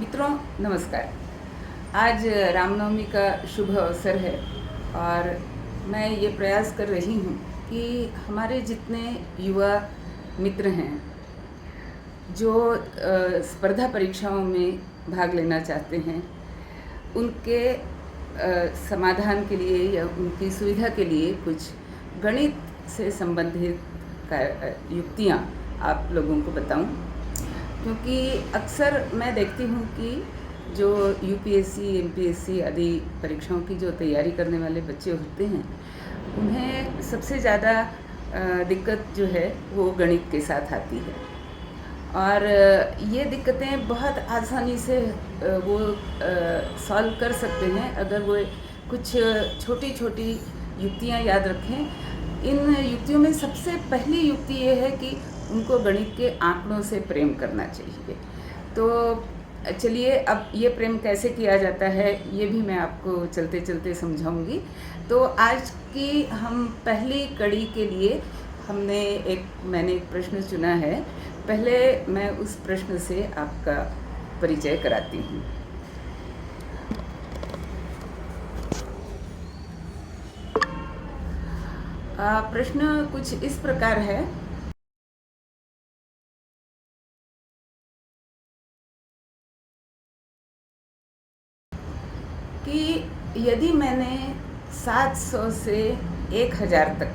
मित्रों नमस्कार। आज रामनवमी का शुभ अवसर है और मैं ये प्रयास कर रही हूँ कि हमारे जितने युवा मित्र हैं जो स्पर्धा परीक्षाओं में भाग लेना चाहते हैं, उनके समाधान के लिए या उनकी सुविधा के लिए कुछ गणित से संबंधित युक्तियाँ आप लोगों को बताऊं, क्योंकि अक्सर मैं देखती हूँ कि जो यूपीएससी, एमपीएससी आदि परीक्षाओं की जो तैयारी करने वाले बच्चे होते हैं, उन्हें सबसे ज़्यादा दिक्कत जो है वो गणित के साथ आती है। और ये दिक्कतें बहुत आसानी से वो सॉल्व कर सकते हैं अगर वो कुछ छोटी छोटी युक्तियाँ याद रखें। इन युक्तियों में सबसे पहली युक्ति ये है कि उनको गणित के आंकड़ों से प्रेम करना चाहिए। तो चलिए अब ये प्रेम कैसे किया जाता है ये भी मैं आपको चलते चलते समझाऊंगी। तो आज की हम पहली कड़ी के लिए मैंने एक प्रश्न चुना है। पहले मैं उस प्रश्न से आपका परिचय कराती हूँ। प्रश्न कुछ इस प्रकार है कि यदि मैंने 700 से 1000 तक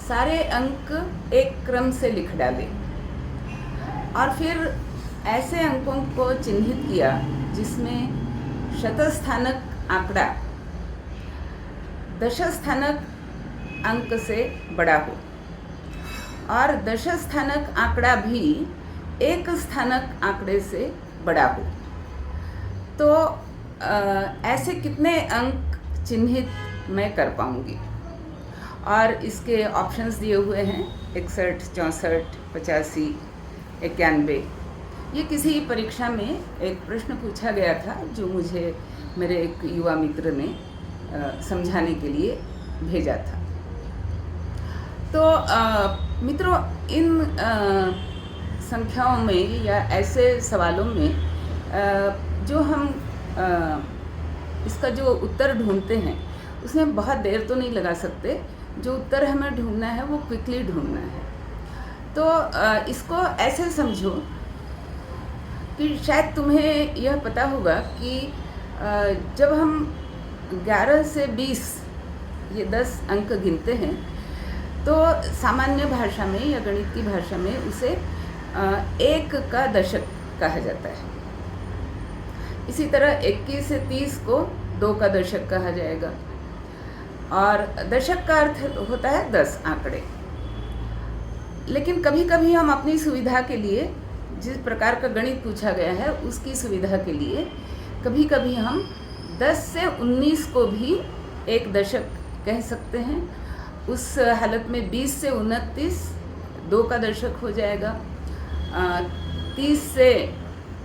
सारे अंक एक क्रम से लिख डाले और फिर ऐसे अंकों को चिन्हित किया जिसमें शतस्थानक आंकड़ा दशस्थानक अंक से बड़ा हो और दशस्थानक आंकड़ा भी एक स्थानक आंकड़े से बड़ा हो, तो ऐसे कितने अंक चिन्हित मैं कर पाऊंगी। और इसके ऑप्शंस दिए हुए हैं 61, 64, 85, 91। ये किसी परीक्षा में एक प्रश्न पूछा गया था जो मुझे मेरे एक युवा मित्र ने समझाने के लिए भेजा था। तो मित्रों, इन संख्याओं में या ऐसे सवालों में जो हम इसका जो उत्तर ढूंढते हैं उसमें बहुत देर तो नहीं लगा सकते। जो उत्तर हमें ढूंढना है वो क्विकली ढूंढना है। तो इसको ऐसे समझो कि शायद तुम्हें यह पता होगा कि जब हम 11 से 20 ये 10 अंक गिनते हैं तो सामान्य भाषा में या गणित की भाषा में उसे एक का दशक कहा जाता है। इसी तरह 21 से 30 को 2 का दशक कहा जाएगा और दशक का अर्थ होता है 10 आंकड़े। लेकिन कभी कभी हम अपनी सुविधा के लिए, जिस प्रकार का गणित पूछा गया है उसकी सुविधा के लिए, कभी कभी हम 10 से 19 को भी एक दशक कह सकते हैं। उस हालत में 20 से 29 2 का दशक हो जाएगा, 30 से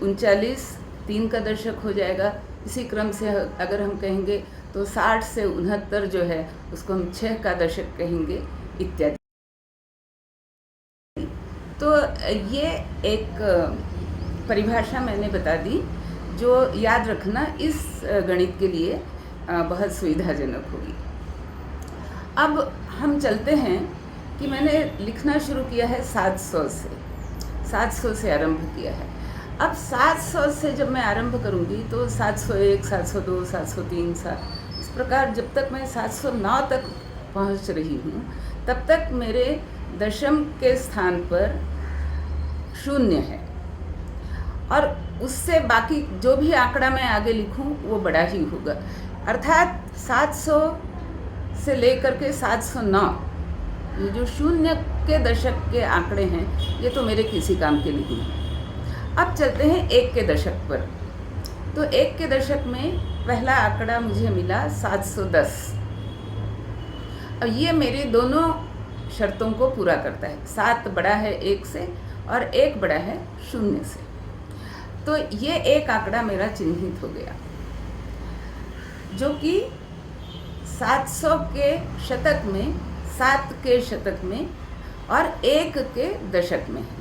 39 3 का दशक हो जाएगा। इसी क्रम से अगर हम कहेंगे तो 60 से 69 जो है उसको हम 6 का दशक कहेंगे, इत्यादि। तो ये एक परिभाषा मैंने बता दी जो याद रखना इस गणित के लिए बहुत सुविधाजनक होगी। अब हम चलते हैं कि मैंने लिखना शुरू किया है 700 से आरंभ किया है। अब 700 से जब मैं आरंभ करूंगी तो 701, 702, 703, इस प्रकार जब तक मैं 709 तक पहुंच रही हूँ तब तक मेरे दशम के स्थान पर 0 है और उससे बाकी जो भी आंकड़ा मैं आगे लिखूं वो बड़ा ही होगा। अर्थात 700 से लेकर के 709 ये जो 0 के दशक के आंकड़े हैं ये तो मेरे किसी काम के नहीं हैं। अब चलते हैं 1 के दशक पर। तो 1 के दशक में पहला आंकड़ा मुझे मिला 710। अब ये मेरी दोनों शर्तों को पूरा करता है। 7 बड़ा है 1 से और 1 बड़ा है 0 से। तो ये एक आंकड़ा मेरा चिन्हित हो गया जो कि 700 के शतक में, 7 के शतक में और 1 के दशक में है।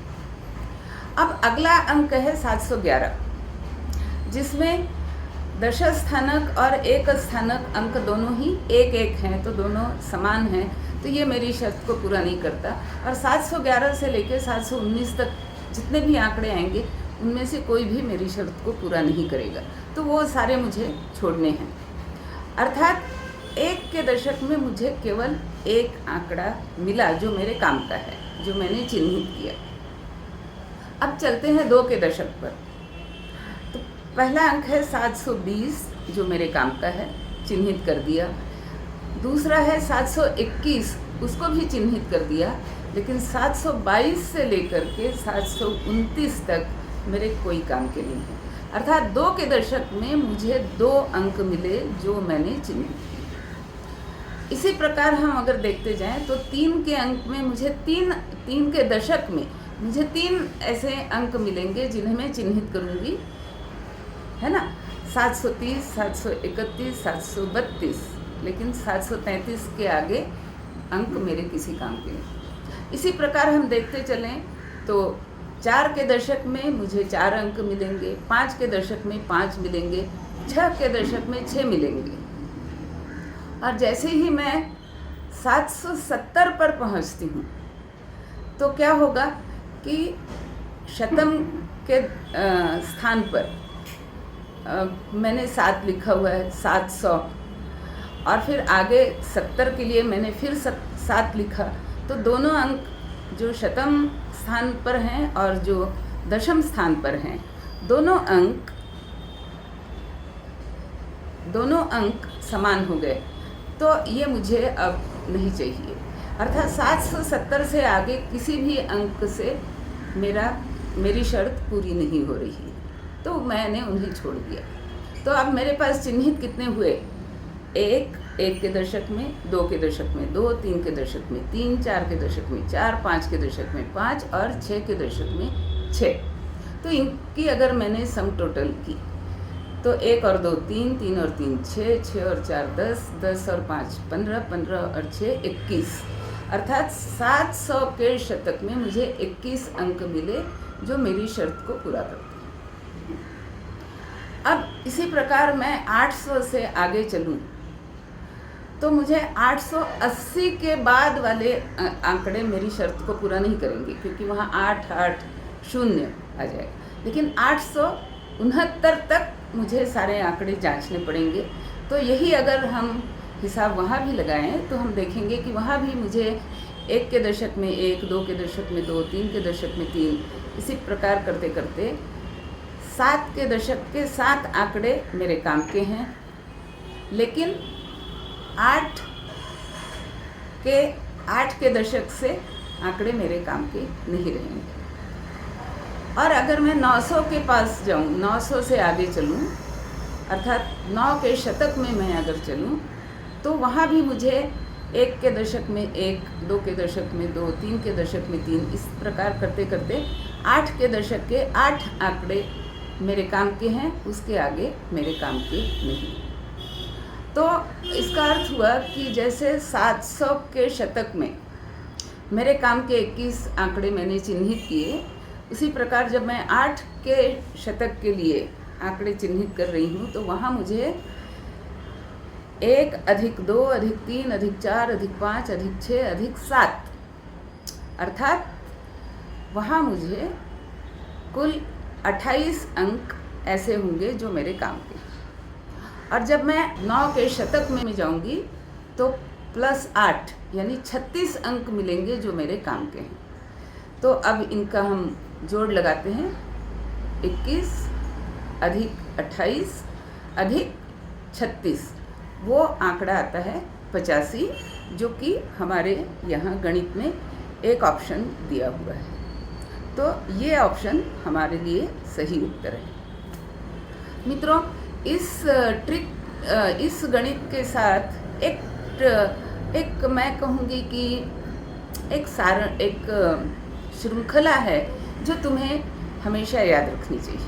अब अगला अंक है 711, जिसमें दशम स्थानक और एक स्थानक अंक दोनों ही एक एक हैं, तो दोनों समान हैं, तो ये मेरी शर्त को पूरा नहीं करता। और 711 से लेकर 719 तक जितने भी आंकड़े आएंगे उनमें से कोई भी मेरी शर्त को पूरा नहीं करेगा, तो वो सारे मुझे छोड़ने हैं। अर्थात एक के दशक में मुझे केवल एक आंकड़ा मिला जो मेरे काम का है, जो मैंने चिन्हित किया। अब चलते हैं 2 के दशक पर। तो पहला अंक है 720 जो मेरे काम का है, चिन्हित कर दिया। दूसरा है 721, उसको भी चिन्हित कर दिया, लेकिन 722 से लेकर के 729 तक मेरे कोई काम के नहीं है। अर्थात 2 के दशक में मुझे 2 अंक मिले जो मैंने चिन्हित किए। इसी प्रकार हम अगर देखते जाएं तो 3 के अंक में मुझे 3 के दशक में मुझे 3 ऐसे अंक मिलेंगे जिन्हें मैं चिन्हित करूंगी, है ना, 730, 731, 732, लेकिन 733 के आगे अंक मेरे किसी काम के नहीं। इसी प्रकार हम देखते चलें तो 4 के दशक में मुझे 4 अंक मिलेंगे, 5 के दशक में 5 मिलेंगे, 6 के दशक में 6 मिलेंगे। और जैसे ही मैं 770 पर पहुंचती हूँ तो क्या होगा कि शतम के स्थान पर मैंने 7 लिखा हुआ है, 700, और फिर आगे 70 के लिए मैंने फिर 7 लिखा, तो दोनों अंक जो शतम स्थान पर हैं और जो दशम स्थान पर हैं, दोनों अंक समान हो गए, तो ये मुझे अब नहीं चाहिए। अर्थात 770 से आगे किसी भी अंक से मेरी शर्त पूरी नहीं हो रही है, तो मैंने उन्हें छोड़ दिया। तो अब मेरे पास चिन्हित कितने हुए? 1 के दशक में, 2 के दशक में 2, 3 के दशक में 3, 4 के दशक में 4, 5 के दशक में 5 और 6 के दशक में 6। तो इनकी अगर मैंने सम टोटल की तो 1 और 2 3, 3 और 3 6, 6 और 4 10, 10 और 5 15, 15 और 6 21। अर्थात 700 के शतक में मुझे 21 अंक मिले जो मेरी शर्त को पूरा करते हैं। अब इसी प्रकार मैं 800 से आगे चलूं तो मुझे 880 के बाद वाले आंकड़े मेरी शर्त को पूरा नहीं करेंगे, क्योंकि वहाँ 8 8 0 आ जाएगा। लेकिन 869 तक मुझे सारे आंकड़े जांचने पड़ेंगे। तो यही अगर हम हिसाब वहाँ भी लगाएं तो हम देखेंगे कि वहाँ भी मुझे 1 के दशक में 1, 2 के दशक में 2, 3 के दशक में 3, इसी प्रकार करते करते 7 के दशक के 7 आंकड़े मेरे काम के हैं, लेकिन 8 के दशक से आंकड़े मेरे काम के नहीं रहेंगे। और अगर मैं 900 के पास जाऊं, 900 से आगे चलूं, अर्थात 9 के शतक में मैं अगर चलूं, तो वहाँ भी मुझे 1 के दशक में 1, 2 के दशक में 2, 3 के दशक में 3, इस प्रकार करते करते 8 के दशक के 8 आंकड़े मेरे काम के हैं, उसके आगे मेरे काम के नहीं। तो इसका अर्थ हुआ कि जैसे 700 के शतक में मेरे काम के 21 आंकड़े मैंने चिन्हित किए, उसी प्रकार जब मैं 8 के शतक के लिए आंकड़े चिन्हित कर रही हूँ तो वहाँ मुझे 1 + 2 + 3 + 4 + 5 + 6 + 7, अर्थात वहाँ मुझे कुल 28 अंक ऐसे होंगे जो मेरे काम के। और जब मैं 9 के शतक में जाऊंगी तो +8 यानी 36 अंक मिलेंगे जो मेरे काम के हैं। तो अब इनका हम जोड़ लगाते हैं, 21 + 28 + 36, वो आंकड़ा आता है 85, जो कि हमारे यहाँ गणित में एक ऑप्शन दिया हुआ है। तो ये ऑप्शन हमारे लिए सही उत्तर है। मित्रों, इस गणित के साथ एक मैं कहूँगी कि एक श्रृंखला है जो तुम्हें हमेशा याद रखनी चाहिए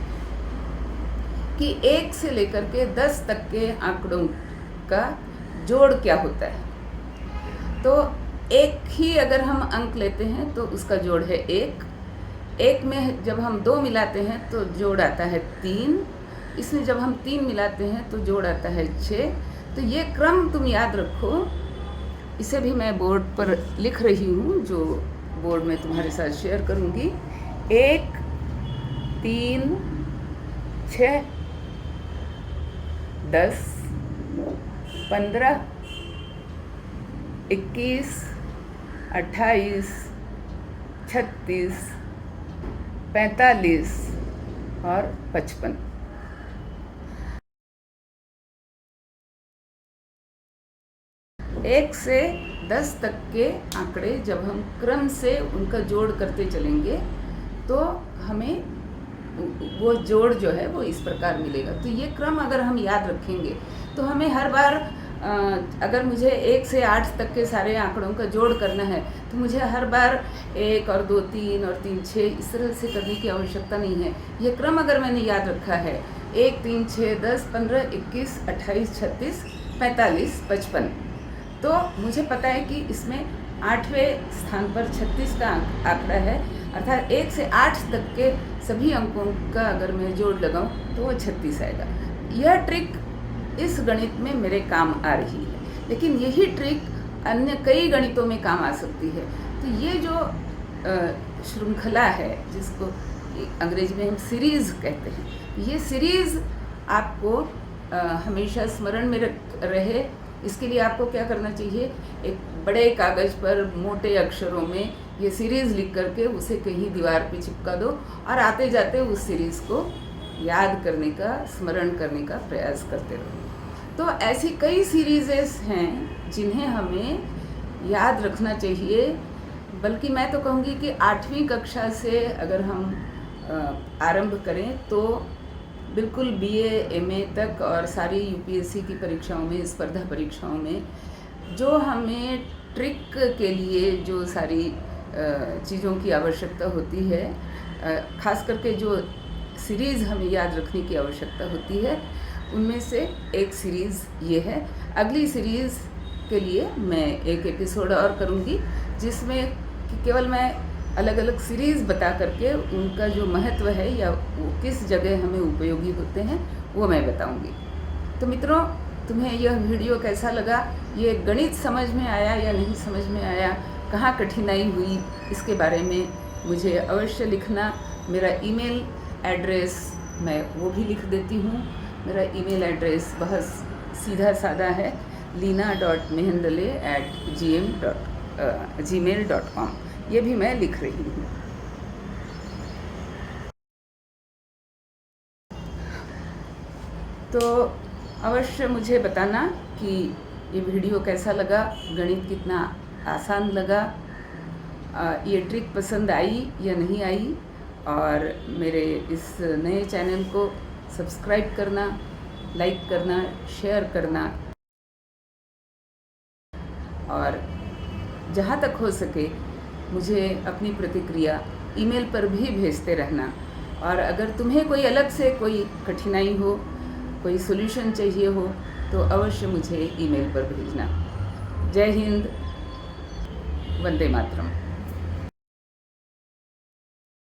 कि 1 से लेकर के 10 तक के आंकड़ों का जोड़ क्या होता है। तो एक ही अगर हम अंक लेते हैं तो उसका जोड़ है 1, एक में जब हम 2 मिलाते हैं तो जोड़ आता है 3, इसमें जब हम 3 मिलाते हैं तो जोड़ आता है 6। तो ये क्रम तुम याद रखो। इसे भी मैं बोर्ड पर लिख रही हूँ, जो बोर्ड में तुम्हारे साथ शेयर करूँगी। 1 3 6 10 15 21 28 36 45 और 55। एक से 10 तक के आंकड़े जब हम क्रम से उनका जोड़ करते चलेंगे तो हमें वो जोड़ जो है वो इस प्रकार मिलेगा। तो ये क्रम अगर हम याद रखेंगे तो हमें हर बार अगर मुझे 1 से 8 तक के सारे आंकड़ों का जोड़ करना है तो मुझे हर बार 1 और 2 3 और 3 6 इस तरह से करने की आवश्यकता नहीं है। ये क्रम अगर मैंने याद रखा है 1 3 6 10 15 21 28 36 45 55, तो मुझे पता है कि इसमें 8वें स्थान पर 36 का आंकड़ा है, अर्थात 1 से 8 तक के सभी अंकों का अगर मैं जोड़ लगाऊं तो वो 36 आएगा। यह ट्रिक इस गणित में मेरे काम आ रही है, लेकिन यही ट्रिक अन्य कई गणितों में काम आ सकती है। तो ये जो श्रृंखला है, जिसको अंग्रेजी में हम सीरीज़ कहते हैं, ये सीरीज़ आपको हमेशा स्मरण में रहे, इसके लिए आपको क्या करना चाहिए, एक बड़े कागज़ पर मोटे अक्षरों में ये सीरीज़ लिख करके उसे कहीं दीवार पे चिपका दो और आते जाते उस सीरीज़ को याद करने का, स्मरण करने का प्रयास करते रहो। तो ऐसी कई सीरीज़ेस हैं जिन्हें हमें याद रखना चाहिए, बल्कि मैं तो कहूँगी कि 8वीं कक्षा से अगर हम आरंभ करें तो बिल्कुल BA MA तक और सारी UPSC की परीक्षाओं में, स्पर्धा परीक्षाओं में जो हमें ट्रिक के लिए जो सारी चीज़ों की आवश्यकता होती है, ख़ास करके जो सीरीज़ हमें याद रखने की आवश्यकता होती है, उनमें से एक सीरीज़ ये है। अगली सीरीज़ के लिए मैं एक एपिसोड और करूँगी जिसमें केवल मैं अलग अलग सीरीज़ बता करके उनका जो महत्व है या वो किस जगह हमें उपयोगी होते हैं वो मैं बताऊंगी। तो मित्रों, तुम्हें यह वीडियो कैसा लगा, ये गणित समझ में आया या नहीं समझ में आया, कहाँ कठिनाई हुई, इसके बारे में मुझे अवश्य लिखना। मेरा ईमेल एड्रेस मैं वो भी लिख देती हूँ। मेरा ईमेल एड्रेस बहुत सीधा साधा है, leena.mehendale@gmail.com। ये भी मैं लिख रही हूँ। तो अवश्य मुझे बताना कि ये वीडियो कैसा लगा, गणित कितना आसान लगा, ये ट्रिक पसंद आई या नहीं आई, और मेरे इस नए चैनल को सब्सक्राइब करना, लाइक करना, शेयर करना, और जहाँ तक हो सके मुझे अपनी प्रतिक्रिया ईमेल पर भी भेजते रहना। और अगर तुम्हें कोई अलग से कोई कठिनाई हो, कोई सॉल्यूशन चाहिए हो, तो अवश्य मुझे ईमेल पर भेजना। जय हिंद, वंदे मातरम।